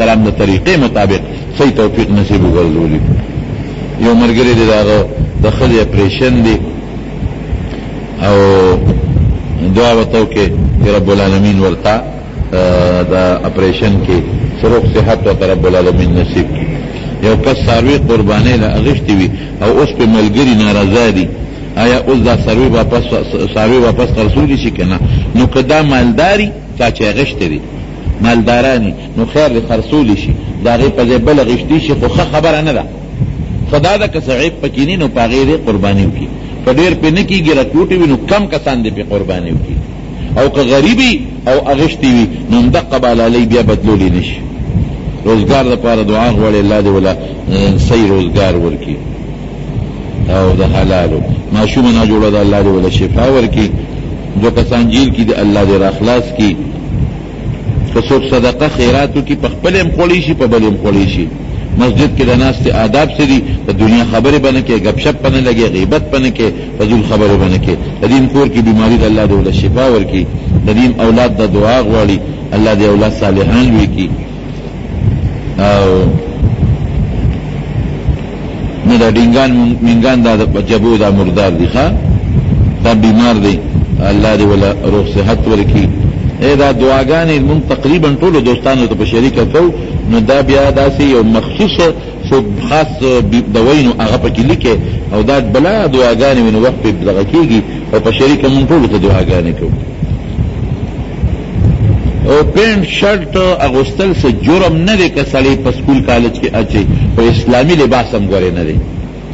سلام د طریقې مطابق صحیح توفیق نصیب وګرځولي. یو مرګري دی داغه د خلی اپریشن دی او دعا وتو کې رب العالمین ورتا د اپریشن کې سروق صحت او رب العالمین نصیب کی. یو کس ساروی قربانې له اغشتي وي او اوس په ملګری ناراضه دي، آیا اوس دا ساروی واپس خرڅولی شي کنه؟ نو کدا مالداری چا چې اغشته دي مالدارانی نو خیر دی خرصولی شي، دا غی پا زیبل غشتی شي، خو خبر نه ده خدا دا کس عیب پکینی نو پا غیر قربانیو کی، پا دیر پی نکی گی رکوٹی وی نو کم کسان دی پی قربانیو کی، او که غریبی او اغشتی وی نو مدق قبالا لی بیا بدلولی نش. روزگار دا پارا دعا غوڑی اللہ دی ولا صحیح روزگار ورکی او دا حلالو معشوم نا جوڑا دا اللہ دی ولا شفا ورکی، جو کسان جیل کی دی اللہ دی راخلاص کی، کسوک صدقہ خیراتو کی پخپل ام خولی شی پا بل ام خولی شی. مسجد کے دناس تے آداب سے دی دنیا خبر بنکے، گپ شپ پنے لگے، غیبت پنکے، فضول خبر بنکے. دین کور کی بیماری دا اللہ دے اولا شفا ورکی، دین اولاد دا دعا غواڑی اللہ دے اولاد صالحان ہوئی کی. دا ڈنگان منگان دا جبو دا مردار دی خواہ دا بیمار دی اللہ دے اولا روح صحت ورکی. دا دعاگانی من تقریبا ټولو دوستانو ته په شریکه کو نو دا بیا داسې یو مخصوص خاص دوینو هغه پکې لیکي او دا بلا دعاګانې ونو وخت په دغه کېږي او په شریکه من ټولو ته دعاګانې کوو. او پینټ شرټ اغوستل څه جرم نه دی که سړی په سکول کالج کې اچي، په اسلامي لباس هم ګورې نه دی،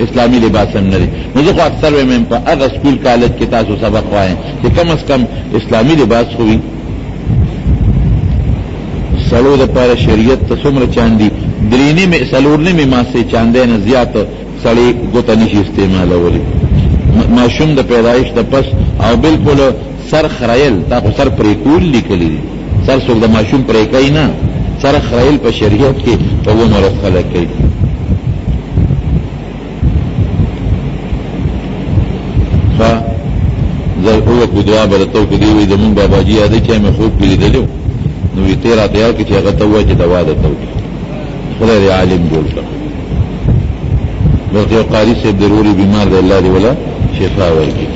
اسلامی لباس هم نه دی. نو زه خو اکثر وایم په هغه سکول کالج کې تاسو سبق وایئ چې کم از کم اسلامي لباس خو وي. سلو دا پارا شریعت تا سمر چاندی درینی میں سلورنی میں ماں سے چاندے نہ زیاد سڑی گوتا نشی استعمال اولی معشوم دا پیدائش دا پس او بالکل سر خرائل تا خو سر پریکول لکلی دی، سر سوک دا معشوم پریکای نا، سر خرائل پا شریعت کی پا وہ مرد خلق کئی. خواہ زر اوک دعا برتو کدیوی دا من بابا جی آدھے چاہے میں خوب کلی دلیو نو وی تیرا تیار کی چاہتا ہوا چاہتا دوا دیتا ہو خدا دی عالم بولتا وقت یو قاری سے ضروری بیمار دا اللہ دی ولا شفا ورکی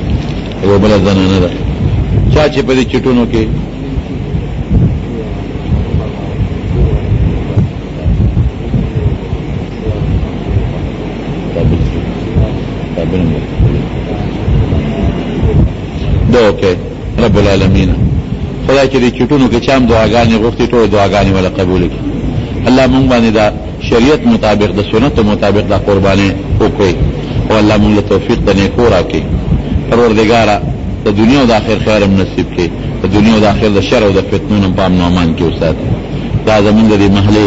او بلا زنانا دا چاچے پدی چٹونو کے دو کے رب العالمین خدا چې دې چټونو کې چام دعاګانې غوښتي ټول دعاګانې ولا قبول کړي. الله مونږ باندې دا شریعت مطابق د سنت مطابق دا قربانې وکړي او الله مونږ له توفیق د نیکو راکړي. پروردګارا د دنیا او د آخرت خیر هم نصیب کړي، د دنیا او د آخرت د شر او د فتنو نه پام نه امان کې وساتي. دا زمونږ د محلې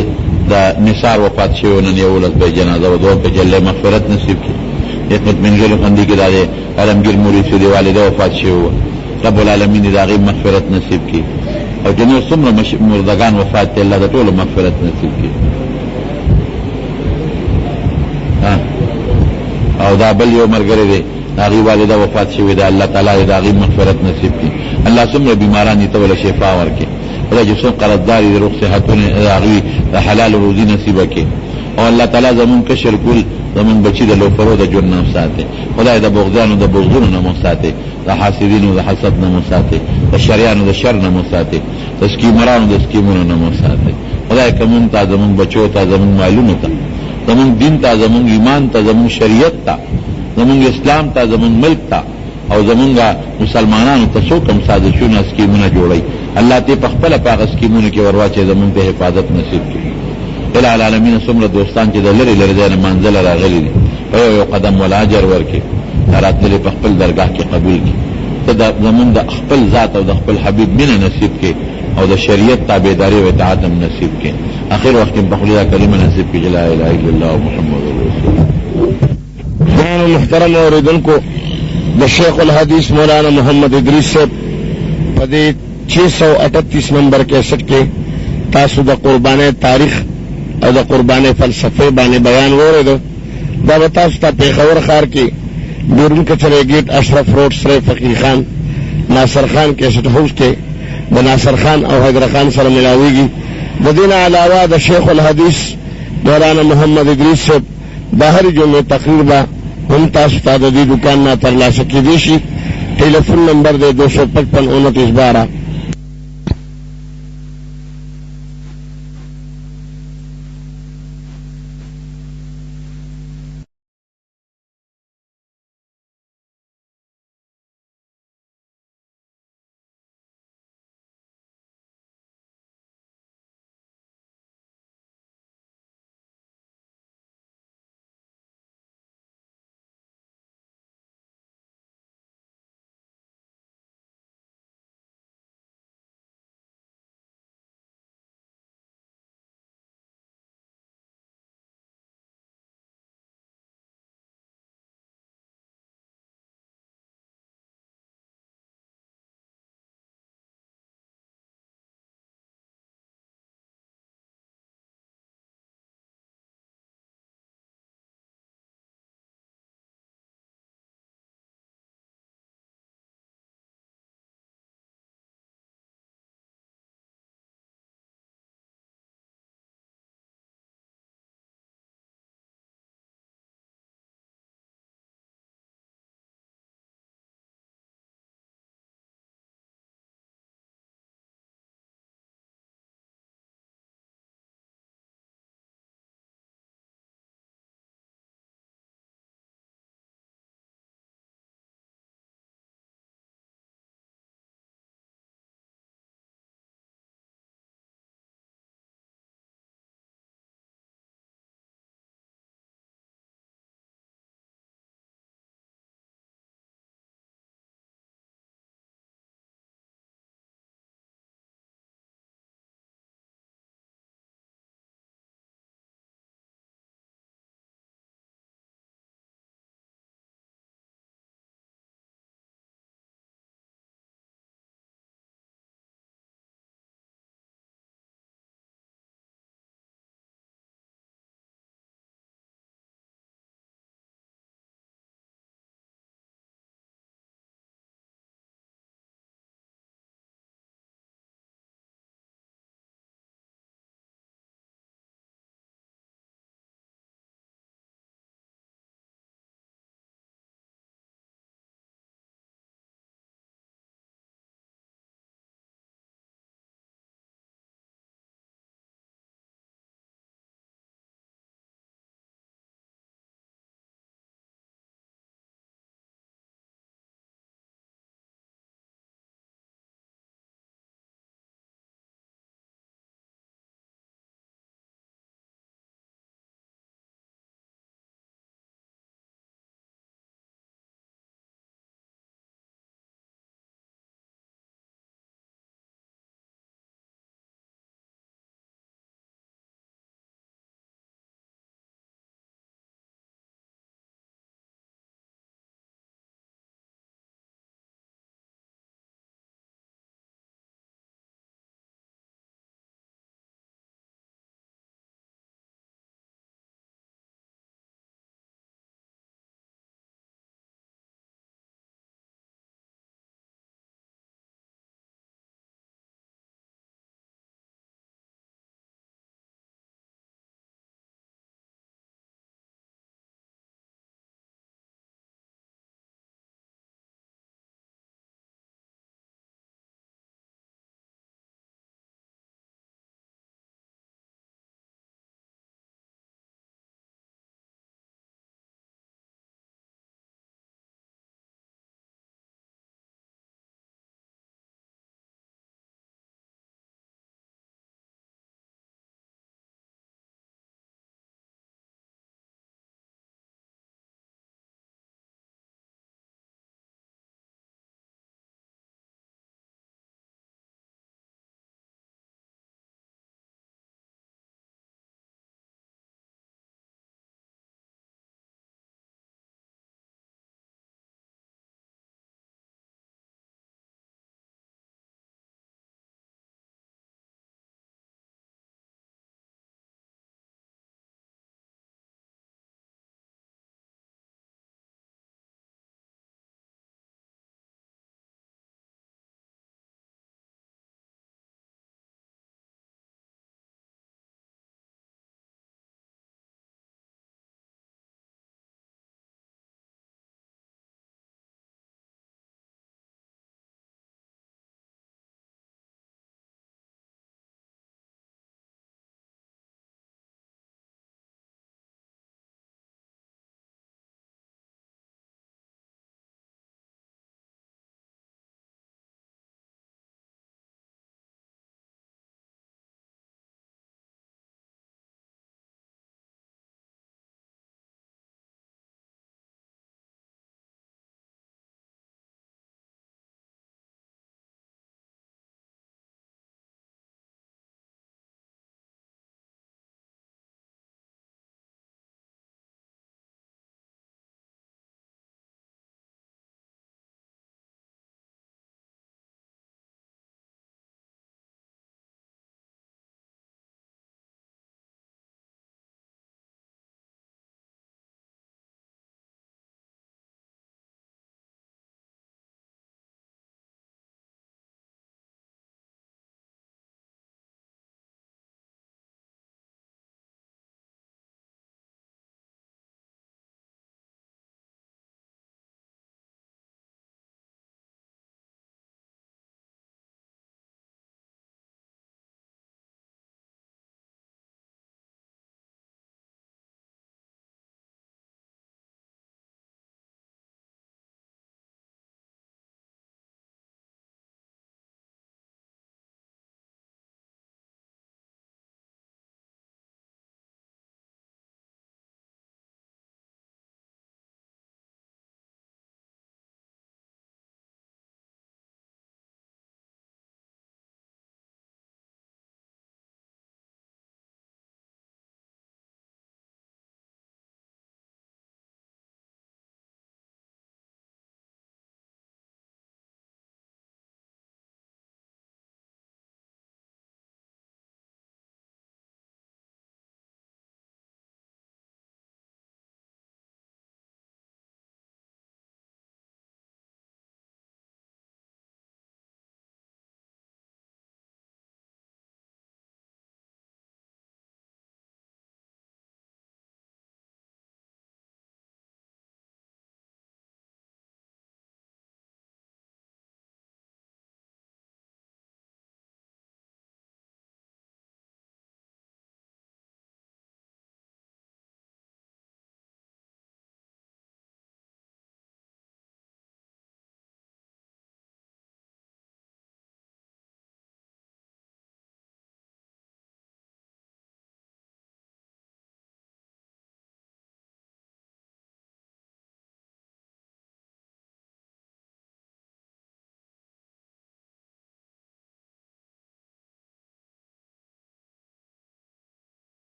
د نثار وفات شوی نن 11 به جنازه و دوه په جله مغفرت نصیب کړي. حکمت منزل خندي کې دا علمگیر مورث دی والده وفات شوی، رب العالمین دا غیب مغفرت نصیب کی او جنور سمر مردگان وفات تے اللہ دا طول مغفرت نصیب کی. او دا بل یو مرگره دے دا غیب والدہ وفات شوی دا اللہ تعالی دا غیب مغفرت نصیب کی. اللہ سمر بیمارانی طول شفا ورکے، اللہ جسون قرضداری دا رخ صحتون دا غیب دا حلال روزی نصیب کی. او اللہ تعالی زمون کشر کل زمون بچی دا لوفرو دا جن نم ساتے، خدای دا بغضانو دا بغضون نمو ساتے، دا حاسدینو دا حسد نمو ساتے، دا شریانو دا شر نمو ساتے، دا سکیمرانو دا سکیمونو نمو ساتے. خدای کمون تا زمون بچو تا زمون معلوم تا زمون دین تا زمون ایمان تا زمون شریعت تا زمون اسلام تا زمون ملک تا او زمون دا مسلمانانو تا سو کم سازشون سکیمونو جوڑی اللہ تی پخپل پاق سکیمونو کی ورواچے زمون تے حفاظت نصیب کی. الہ العالمین سمر دوستان چی دا لری لردین منزل را غلی دی پیو یو قدم ولا عجر ورکی رات لری پخپل درگاہ کی قبول کی تا زمون دا اخپل ذات او دا اخپل حبیب من نصیب کی او دا شریعت تابعداری و اطاعتم نصیب کی. آخر وقت بخلیہ کلمہ نصیب کی لا الہ الا اللہ محمد رسول اللہ. محترم اوریدن کو دا شیخ الحدیث مولانا محمد ادریس سے پدی 638 نمبر کیسٹ کے تاسو دا قربان تاریخ او دا قربان فلسفے بانے بیان ہو رہے دو دا بتاستا پیخور خار کی بیرون کچرے گیٹ اشرف روڈ سرے فقیر خان ناصر خان کیسٹ ہاؤس کے دا ناصر خان او حیدر خان سره ملاویږي दीना अलावा द शेख उल हदीस मौलाना मोहम्मद इदरीस से बाहरी जो में तकरीर बा हम तासुता दी दुकान ना तरला सकी देशी टेलीफोन नंबर दे 255 29 12